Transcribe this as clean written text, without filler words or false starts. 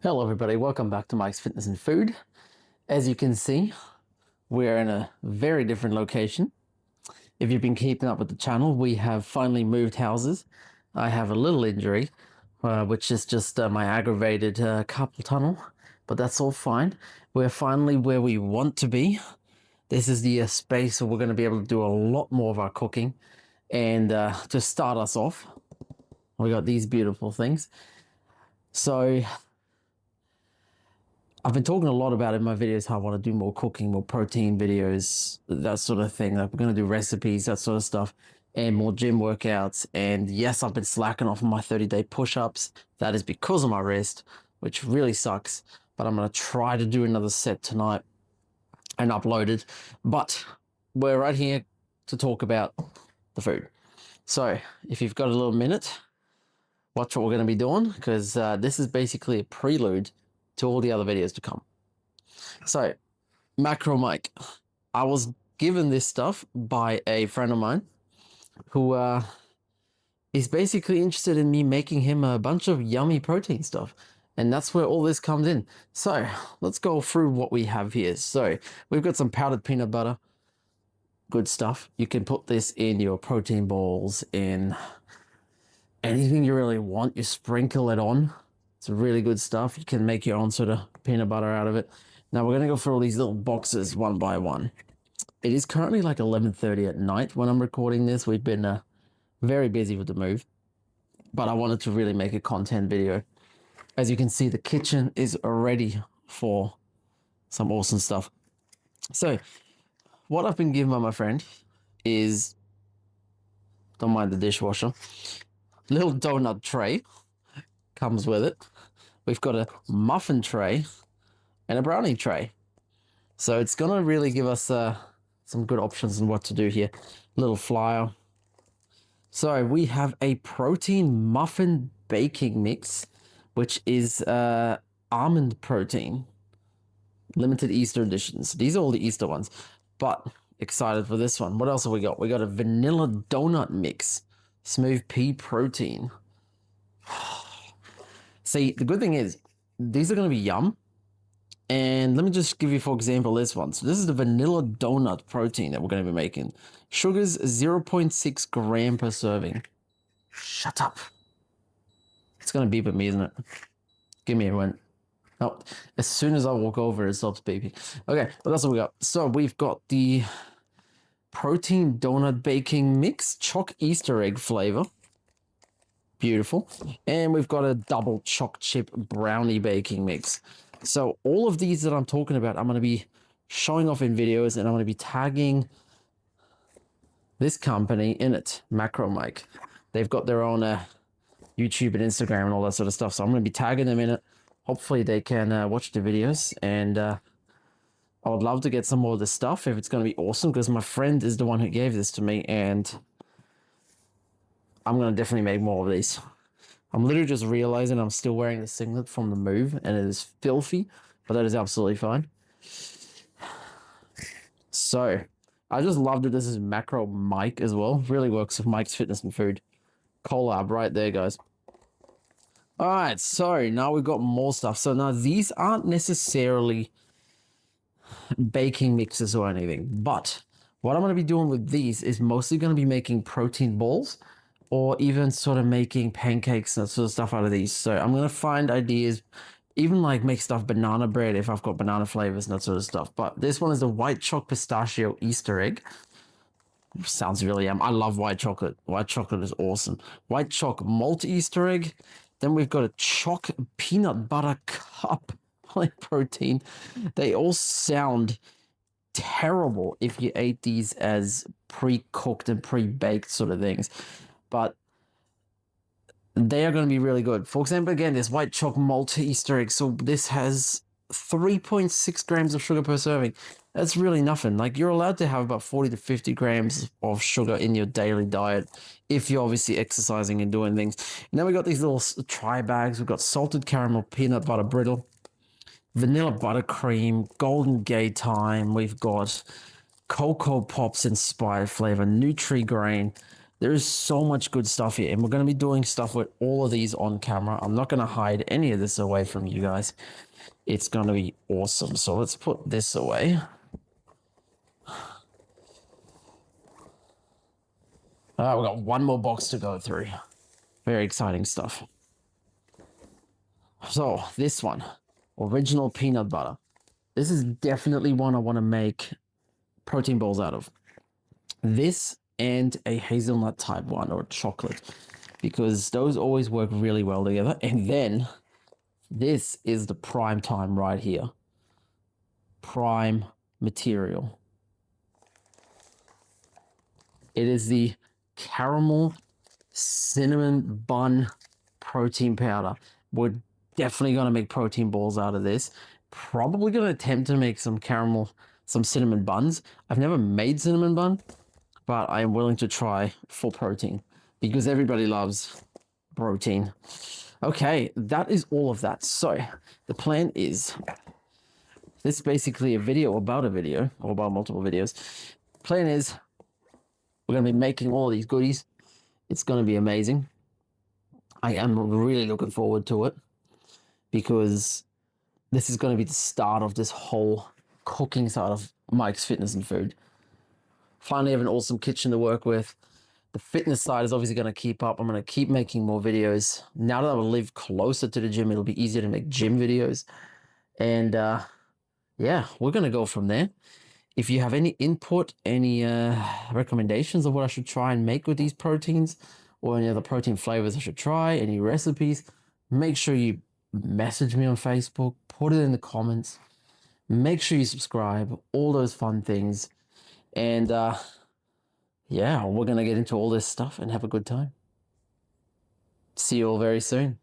Hello everybody, welcome back to Mike's Fitness and Food. As you can see, we're in a very different location. If you've been keeping up with the channel, we have finally moved houses. I have a little injury, which is just my aggravated carpal tunnel, but that's all fine. We're finally where we want to be. This is the space where we're going to be able to do a lot more of our cooking. And to start us off, we got these beautiful things. So I've been talking a lot about in my videos how I want to do more cooking, more protein videos, that sort of thing. Like we're going to do recipes, that sort of stuff, and more gym workouts. And yes, I've been slacking off on my 30-day push-ups. That is because of my wrist, which really sucks. But I'm going to try to do another set tonight and upload it. But we're right here to talk about the food. So if you've got a little minute, watch what we're going to be doing, because this is basically a prelude to all the other videos to come. So, MacroMike. I was given this stuff by a friend of mine who is basically interested in me making him a bunch of yummy protein stuff. And that's where all this comes in. So, let's go through what we have here. So, we've got some powdered peanut butter. Good stuff. You can put this in your protein balls, in anything you really want. You sprinkle it on. It's really good stuff. You can make your own sort of peanut butter out of it. Now we're going to go through all these little boxes one by one. It is currently like 11:30 at night when I'm recording this. We've been very busy with the move, but I wanted to really make a content video. As you can see, the kitchen is ready for some awesome stuff. So what I've been given by my friend is, don't mind the dishwasher, little donut tray comes with it. We've got a muffin tray and a brownie tray. So it's going to really give us some good options on what to do here. Little flyer. So we have a protein muffin baking mix, which is almond protein. Limited Easter editions. These are all the Easter ones. But excited for this one. What else have we got? We got a vanilla donut mix. Smooth pea protein. See, the good thing is, these are going to be yum. And let me just give you, for example, this one. So this is the vanilla donut protein that we're going to be making. Sugar's 0.6 gram per serving. Shut up. It's going to beep at me, isn't it? Give me a moment. Oh, as soon as I walk over, it stops beeping. Okay, well, that's what we got. So we've got the protein donut baking mix, choc Easter egg flavor. Beautiful. And we've got a double choc chip brownie baking mix. So all of these that I'm talking about, I'm going to be showing off in videos, and I'm going to be tagging this company in it, MacroMike. They've got their own YouTube and Instagram and all that sort of stuff. So I'm going to be tagging them in it. Hopefully they can watch the videos, and I would love to get some more of this stuff if it's going to be awesome, because my friend is the one who gave this to me, and I'm going to definitely make more of these. I'm literally just realizing I'm still wearing the singlet from the move, and it is filthy, but that is absolutely fine. So, I just love that this is MacroMike as well. Really works with Mike's Fitness and Food. Collab right there, guys. All right, so now we've got more stuff. So now these aren't necessarily baking mixes or anything, but what I'm going to be doing with these is mostly going to be making protein balls, or even sort of making pancakes and that sort of stuff out of these. So I'm going to find ideas, even like make stuff banana bread if I've got banana flavors and that sort of stuff. But this one is the white chocolate pistachio Easter egg. Sounds really yum. I love white chocolate. White chocolate is awesome. White chocolate malt Easter egg. Then we've got a choc peanut butter cup high protein. They all sound terrible if you ate these as pre-cooked and pre-baked sort of things, but they are going to be really good. For example, again, this white choc malt Easter egg. So this has 3.6 grams of sugar per serving. That's really nothing. Like, you're allowed to have about 40 to 50 grams of sugar in your daily diet if you're obviously exercising and doing things. And then we got these little try bags. We've got salted caramel peanut butter brittle, vanilla buttercream, golden gay thyme. We've got Cocoa Pops inspired flavor, Nutri-Grain. There is so much good stuff here, and we're going to be doing stuff with all of these on camera. I'm not going to hide any of this away from you guys. It's going to be awesome. So let's put this away. We've got one more box to go through. Very exciting stuff. So this one, original peanut butter. This is definitely one I want to make protein balls out of. This and a hazelnut type one or chocolate, because those always work really well together. And then this is the prime time right here. Prime material. It is the caramel cinnamon bun protein powder. We're definitely going to make protein balls out of this. Probably going to attempt to make some cinnamon buns. I've never made cinnamon bun, but I am willing to try for protein because everybody loves protein. Okay, that is all of that. So the plan is, this is basically a video about a video, or about multiple videos. Plan is, we're going to be making all of these goodies. It's going to be amazing. I am really looking forward to it because this is going to be the start of this whole cooking side of Mike's Fitness and Food. Finally have an awesome kitchen to work with. The fitness side is obviously going to keep up. I'm going to keep making more videos. Now that I live closer to the gym, it'll be easier to make gym videos. And yeah, we're going to go from there. If you have any input, any recommendations of what I should try and make with these proteins, or any other protein flavors I should try, any recipes, make sure you message me on Facebook, put it in the comments, make sure you subscribe, all those fun things. And yeah, we're going to get into all this stuff and have a good time. See you all very soon.